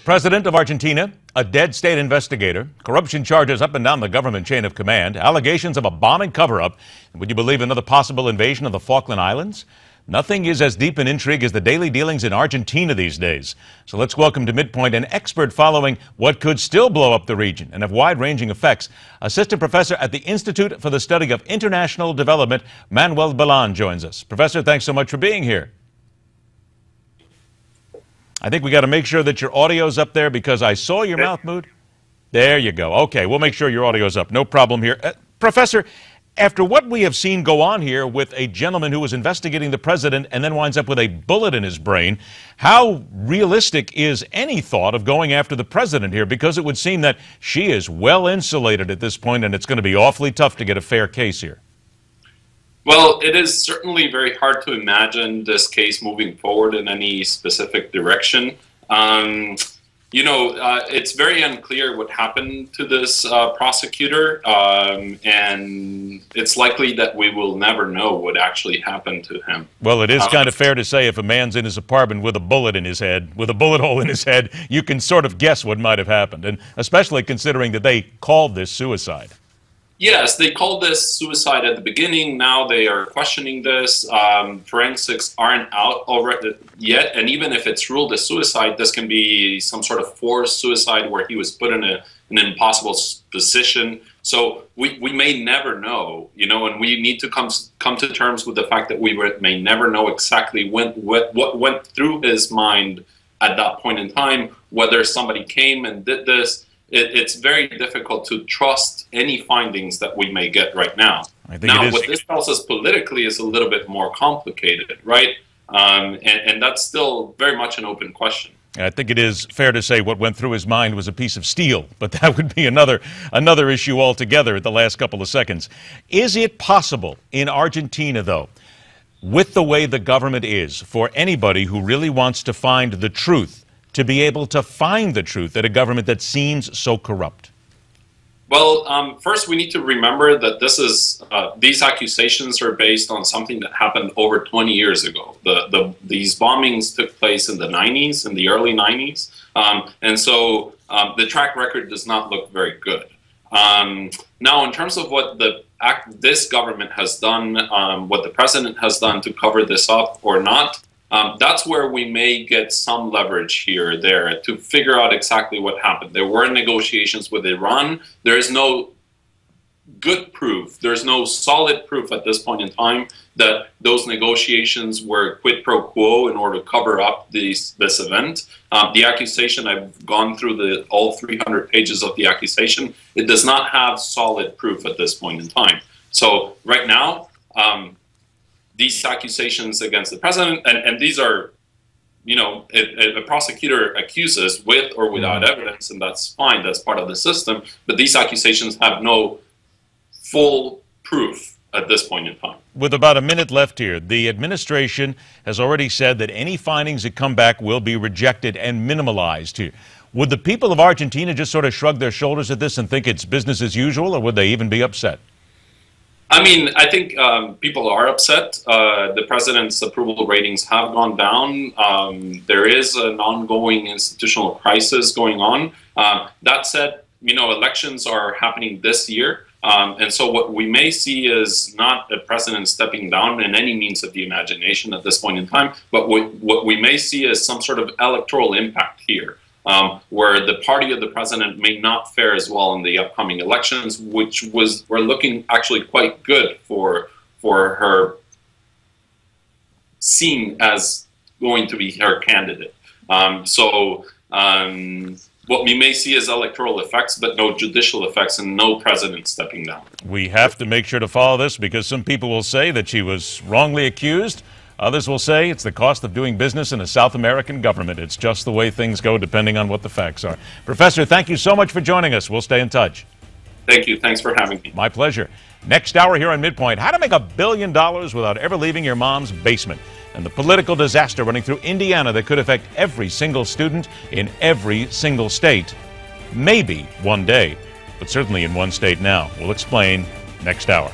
President of Argentina, a dead state investigator, corruption charges up and down the government chain of command, allegations of a bombing cover-up, and would you believe another possible invasion of the Falkland Islands? Nothing is as deep an intrigue as the daily dealings in Argentina these days. So let's welcome to MidPoint an expert following what could still blow up the region and have wide-ranging effects. Assistant professor at the Institute for the Study of International Development, Manuel Balán, joins us. Professor, thanks so much for being here. I think we got to make sure that your audio's up there because I saw your mouth move. There you go. Okay, we'll make sure your audio's up. No problem here. Professor, after what we have seen go on here with a gentleman who was investigating the president and then winds up with a bullet in his brain, how realistic is any thought of going after the president here? Because it would seem that she is well insulated at this point and it's going to be awfully tough to get a fair case here. Well, it is certainly very hard to imagine this case moving forward in any specific direction. It's very unclear what happened to this prosecutor, and it's likely that we will never know what actually happened to him. Well, it is kind of fair to say if a man's in his apartment with a bullet in his head, with a bullet hole in his head, you can sort of guess what might have happened, and especially considering that they called this suicide. Yes, they called this suicide at the beginning. Now they are questioning this. Forensics aren't out already yet, and even if it's ruled as suicide, this can be some sort of forced suicide where he was put in an impossible position. So we may never know, and we need to come to terms with the fact that we may never know exactly what went through his mind at that point in time, whether somebody came and did this. It's very difficult to trust any findings that we may get right now. Now, what this tells us politically is a little bit more complicated, right? And that's still very much an open question. I think it is fair to say what went through his mind was a piece of steel, but that would be another issue altogether at the last couple of seconds. Is it possible in Argentina, though, with the way the government is, for anybody who really wants to find the truth, to be able to find the truth at a government that seems so corrupt? Well, first we need to remember that these accusations are based on something that happened over 20 years ago. These bombings took place in the 90s, in the early 90s, and so the track record does not look very good. Now, in terms of what this government has done, what the president has done to cover this up or not, that's where we may get some leverage here or there to figure out exactly what happened. There were negotiations with Iran. There is no good proof. There's no solid proof at this point in time that those negotiations were quid pro quo in order to cover up this event. The accusation, I've gone through all 300 pages of the accusation. It does not have solid proof at this point in time. So right now, these accusations against the president, and these are, a prosecutor accuses with or without evidence, and that's fine, that's part of the system, but these accusations have no full proof at this point in time. With about a minute left here, the administration has already said that any findings that come back will be rejected and minimalized here. Would the people of Argentina just sort of shrug their shoulders at this and think it's business as usual, or would they even be upset? I mean, I think people are upset. The president's approval ratings have gone down. There is an ongoing institutional crisis going on. That said, elections are happening this year. And so what we may see is not a president stepping down in any means of the imagination at this point in time, but what we may see is some sort of electoral impact here. Where the party of the president may not fare as well in the upcoming elections, which were looking actually quite good for her seen as going to be her candidate. What we may see is electoral effects, but no judicial effects and no president stepping down. We have to make sure to follow this because some people will say that she was wrongly accused. Others will say it's the cost of doing business in a South American government. It's just the way things go depending on what the facts are. Professor, thank you so much for joining us. We'll stay in touch. Thank you. Thanks for having me. My pleasure. Next hour here on MidPoint, how to make $1 billion without ever leaving your mom's basement, and the political disaster running through Indiana that could affect every single student in every single state. Maybe one day, but certainly in one state now. We'll explain next hour.